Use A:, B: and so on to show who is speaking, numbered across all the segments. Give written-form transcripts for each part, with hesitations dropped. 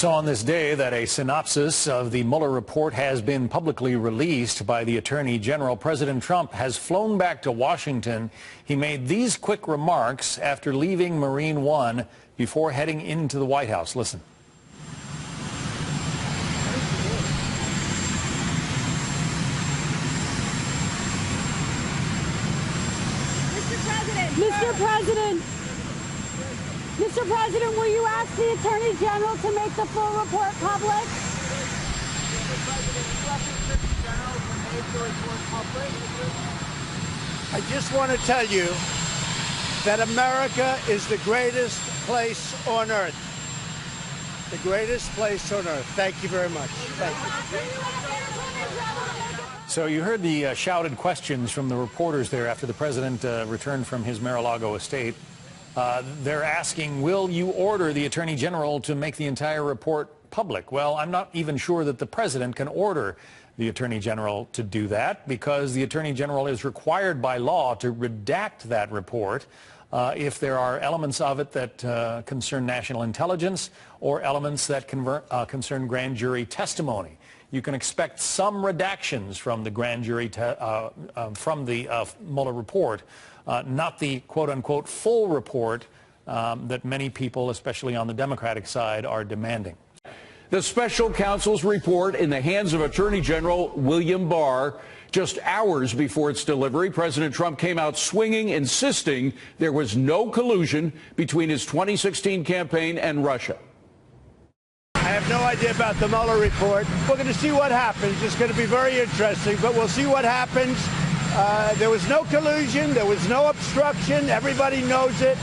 A: So on this day that a synopsis of the Mueller report has been publicly released by the Attorney General, President Trump has flown back to Washington. He made these quick remarks after leaving Marine One before heading into the White House. Listen.
B: Mr. President, will you ask the Attorney General to make the full report public?
C: I just want to tell you that America is the greatest place on earth. The greatest place on earth. Thank you very much. Thank you.
A: So you heard the shouted questions from the reporters there after the president returned from his Mar-a-Lago estate. They're asking, will you order the Attorney General to make the entire report public? Well, I'm not even sure that the president can order the Attorney General to do that, because the Attorney General is required by law to redact that report if there are elements of it that concern national intelligence or elements that concern grand jury testimony. You can expect some redactions from the grand jury, from the Mueller report, not the quote-unquote full report that many people, especially on the Democratic side, are demanding.
D: The special counsel's report in the hands of Attorney General William Barr. Just hours before its delivery, President Trump came out swinging, insisting there was no collusion between his 2016 campaign and Russia.
C: I have no idea about the Mueller report. We're going to see what happens. It's going to be very interesting, but we'll see what happens. There was no collusion. There was no obstruction. Everybody knows it.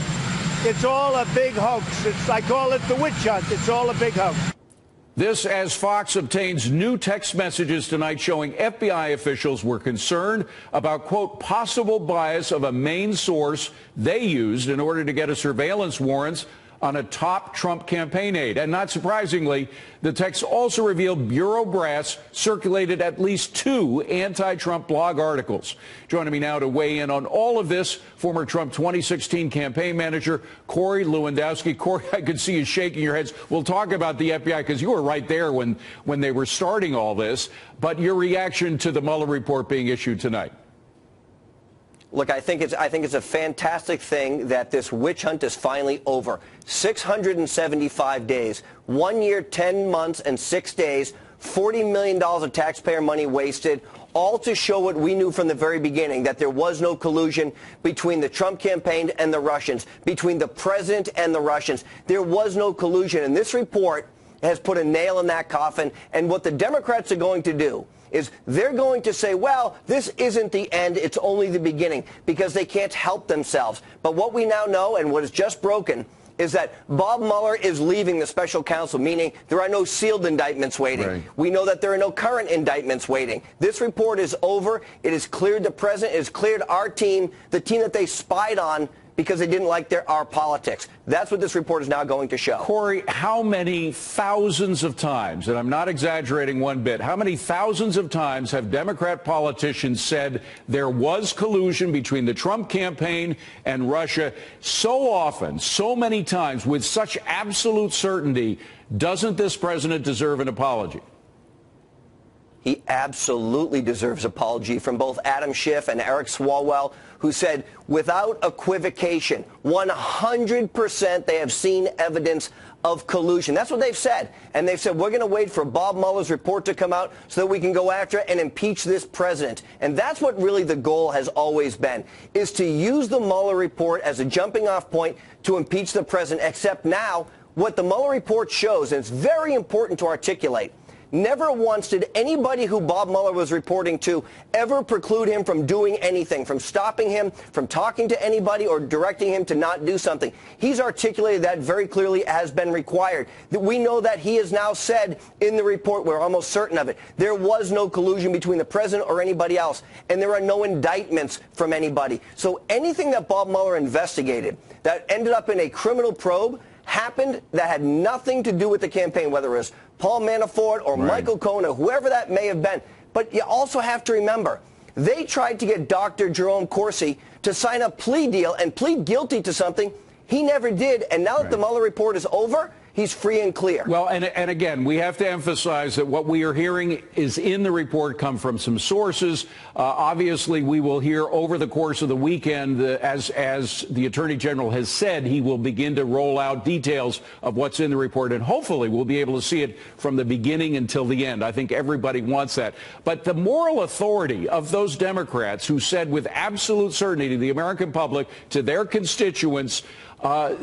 C: It's all a big hoax. I call it the witch hunt. It's all a big hoax.
D: This as Fox obtains new text messages tonight showing FBI officials were concerned about, quote, possible bias of a main source they used in order to get a surveillance warrant on a top Trump campaign aide. And not surprisingly, the text also revealed Bureau brass circulated at least 2 anti-Trump blog articles. Joining me now to weigh in on all of this, former Trump 2016 campaign manager Corey Lewandowski. Corey, I could see you shaking your heads. We'll talk about the FBI because you were right there when they were starting all this. But your reaction to the Mueller report being issued tonight?
E: Look, I think it's a fantastic thing that this witch hunt is finally over. 675 days, 1 year, 10 months, and 6 days, $40 million of taxpayer money wasted, all to show what we knew from the very beginning, that there was no collusion between the Trump campaign and the Russians, between the president and the Russians. There was no collusion, and this report has put a nail in that coffin. And what the Democrats are going to do is they're going to say, well, this isn't the end, it's only the beginning, because they can't help themselves. But what we now know, and what is just broken, is that Bob Mueller is leaving the special counsel, meaning there are no sealed indictments waiting. Right. We know that there are no current indictments waiting. This report is over. It has cleared the president. It has cleared our team, the team that they spied on because they didn't like our politics. That's what this report is now going to show.
D: Corey, how many thousands of times, and I'm not exaggerating one bit, how many thousands of times have Democrat politicians said there was collusion between the Trump campaign and Russia? So often, so many times, with such absolute certainty, doesn't this president deserve an apology?
E: He absolutely deserves apology from both Adam Schiff and Eric Swalwell, who said without equivocation, 100% they have seen evidence of collusion. That's what they've said. And they've said, we're going to wait for Bob Mueller's report to come out so that we can go after it and impeach this president. And that's what really the goal has always been, is to use the Mueller report as a jumping off point to impeach the president. Except now, what the Mueller report shows, and it's very important to articulate, never once did anybody who Bob Mueller was reporting to ever preclude him from doing anything, from stopping him, from talking to anybody, or directing him to not do something. He's articulated that very clearly as been required. We know that he has now said in the report, we're almost certain of it, there was no collusion between the president or anybody else, and there are no indictments from anybody. So anything that Bob Mueller investigated that ended up in a criminal probe happened that had nothing to do with the campaign, whether it was Paul Manafort or Michael Cohen or whoever that may have been. But you also have to remember, they tried to get Dr. Jerome Corsi to sign a plea deal and plead guilty to something he never did. And now that the Mueller report is over, he's free and clear.
D: Well, and again, we have to emphasize that what we are hearing is in the report come from some sources. Obviously, we will hear over the course of the weekend, as the Attorney General has said, he will begin to roll out details of what's in the report, and hopefully we'll be able to see it from the beginning until the end. I think everybody wants that. But the moral authority of those Democrats who said with absolute certainty to the American public, to their constituents,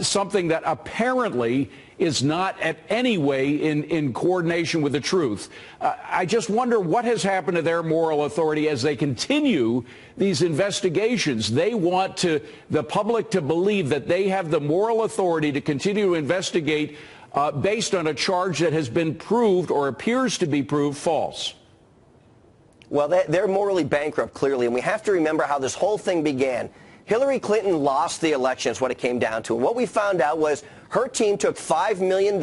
D: something that apparently is not at any way in coordination with the truth. I just wonder what has happened to their moral authority as they continue these investigations. They want the public to believe that they have the moral authority to continue to investigate based on a charge that has been proved or appears to be proved false.
E: Well, they're morally bankrupt, clearly, and we have to remember how this whole thing began. Hillary Clinton lost the election is what it came down to. And what we found out was her team took $5 million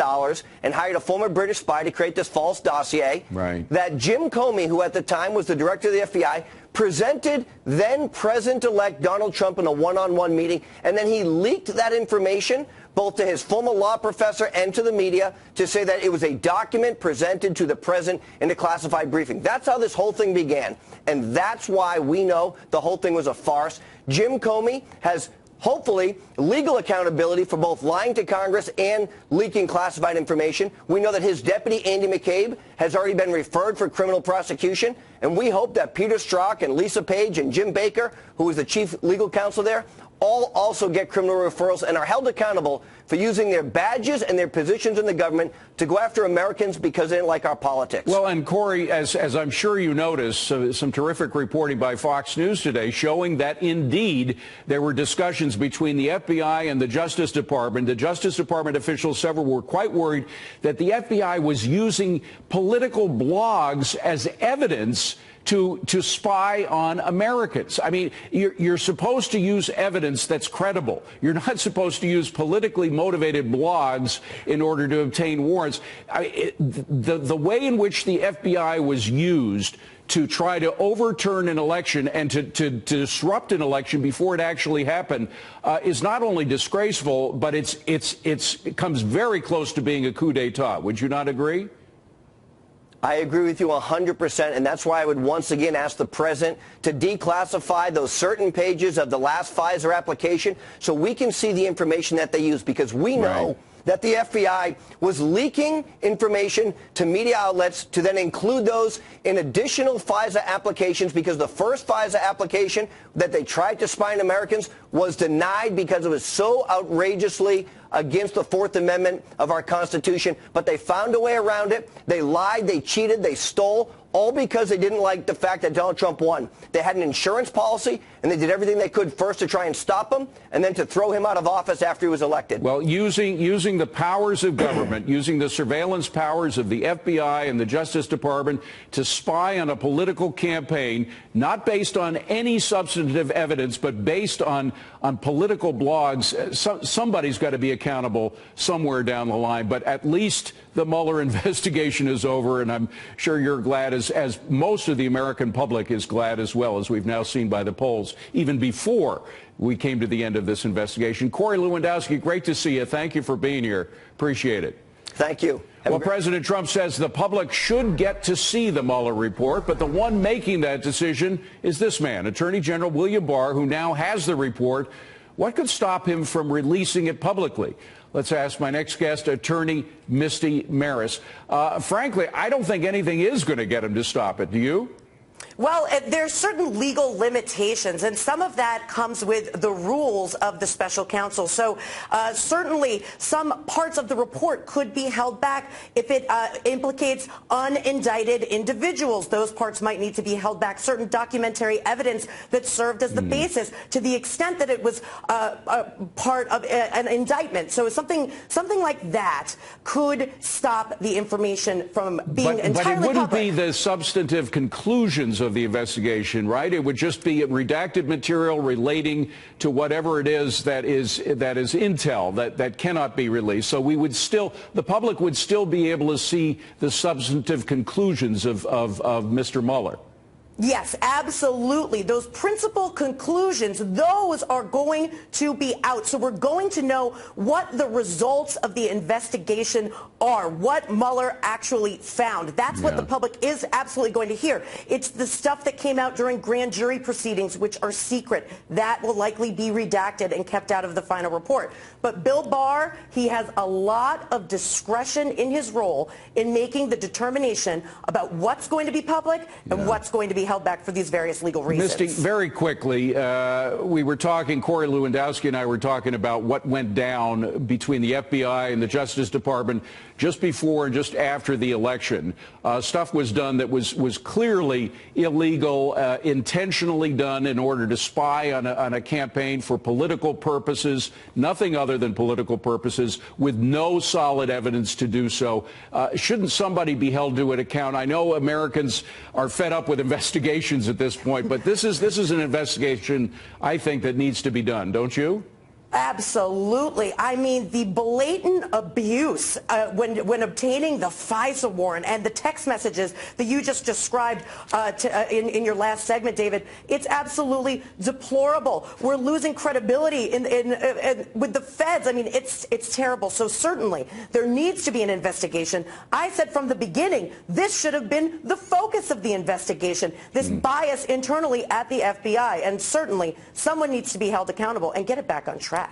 E: and hired a former British spy to create this false dossier.
D: Right.
E: That Jim Comey, who at the time was the director of the FBI, presented then President-elect Donald Trump in a one-on-one meeting, and then he leaked that information both to his former law professor and to the media to say that it was a document presented to the president in a classified briefing. That's how this whole thing began. And that's why we know the whole thing was a farce. Jim Comey has hopefully legal accountability for both lying to Congress and leaking classified information. We know that his deputy, Andy McCabe, has already been referred for criminal prosecution. And we hope that Peter Strzok and Lisa Page and Jim Baker, who is the chief legal counsel there, all also get criminal referrals and are held accountable for using their badges and their positions in the government to go after Americans because they didn't like our politics.
D: Well, and Corey, as I'm sure you noticed, some terrific reporting by Fox News today showing that indeed there were discussions between the FBI and the Justice Department. The Justice Department officials, several, were quite worried that the FBI was using political blogs as evidence to spy on Americans. I mean, you're supposed to use evidence that's credible. You're not supposed to use politically motivated blogs in order to obtain warrants. The way in which the FBI was used to try to overturn an election and to disrupt an election before it actually happened is not only disgraceful, but it comes very close to being a coup d'etat. Would you not agree?
E: I agree with you 100%, and that's why I would once again ask the president to declassify those certain pages of the last Pfizer application so we can see the information that they use, because we know that the FBI was leaking information to media outlets to then include those in additional Pfizer applications, because the first Pfizer application that they tried to spy on Americans was denied because it was so outrageously against the Fourth Amendment of our Constitution. But they found a way around it. They lied, they cheated, they stole, all because they didn't like the fact that Donald Trump won. They had an insurance policy, and they did everything they could first to try and stop him, and then to throw him out of office after he was elected.
D: Well, using the powers of government, using the surveillance powers of the FBI and the Justice Department to spy on a political campaign, not based on any substantive evidence, but based on political blogs. Somebody's got to be accountable somewhere down the line. But at least the Mueller investigation is over, and I'm sure you're glad, as most of the American public is glad as well, as we've now seen by the polls, even before we came to the end of this investigation. Corey Lewandowski, great to see you. Thank you for being here. Appreciate it.
E: Thank you.
D: Well, President Trump says the public should get to see the Mueller report, but the one making that decision is this man, Attorney General William Barr, who now has the report. What could stop him from releasing it publicly? Let's ask my next guest, Attorney Misty Maris. Frankly, I don't think anything is going to get him to stop it. Do you?
F: Well, there's certain legal limitations, and some of that comes with the rules of the special counsel. So certainly some parts of the report could be held back if it implicates unindicted individuals. Those parts might need to be held back. Certain documentary evidence that served as the basis, to the extent that it was part of an indictment. So something like that could stop the information from being entirely public.
D: But it wouldn't be the substantive conclusions of the investigation, right? It would just be redacted material relating to whatever it is that is intel that cannot be released. So the public would still be able to see the substantive conclusions of Mr. Mueller.
F: Yes, absolutely. Those principal conclusions, those are going to be out. So we're going to know what the results of the investigation are, what Mueller actually found. That's what the public is absolutely going to hear. It's the stuff that came out during grand jury proceedings, which are secret. That will likely be redacted and kept out of the final report. But Bill Barr, he has a lot of discretion in his role in making the determination about what's going to be public and what's going to be held back for these various legal reasons.
D: Misty, very quickly, we were talking, Corey Lewandowski and I were talking about what went down between the FBI and the Justice Department just before and just after the election. Stuff was done that was clearly illegal, intentionally done in order to spy on a campaign for political purposes, nothing other than political purposes, with no solid evidence to do so. Shouldn't somebody be held to an account? I know Americans are fed up with investigations at this point, but this is an investigation, I think, that needs to be done, don't you?
F: Absolutely. I mean, the blatant abuse when obtaining the FISA warrant and the text messages that you just described in your last segment, David, it's absolutely deplorable. We're losing credibility with the feds. I mean, it's terrible. So certainly there needs to be an investigation. I said from the beginning, this should have been the focus of the investigation, this bias internally at the FBI. And certainly someone needs to be held accountable and get it back on track.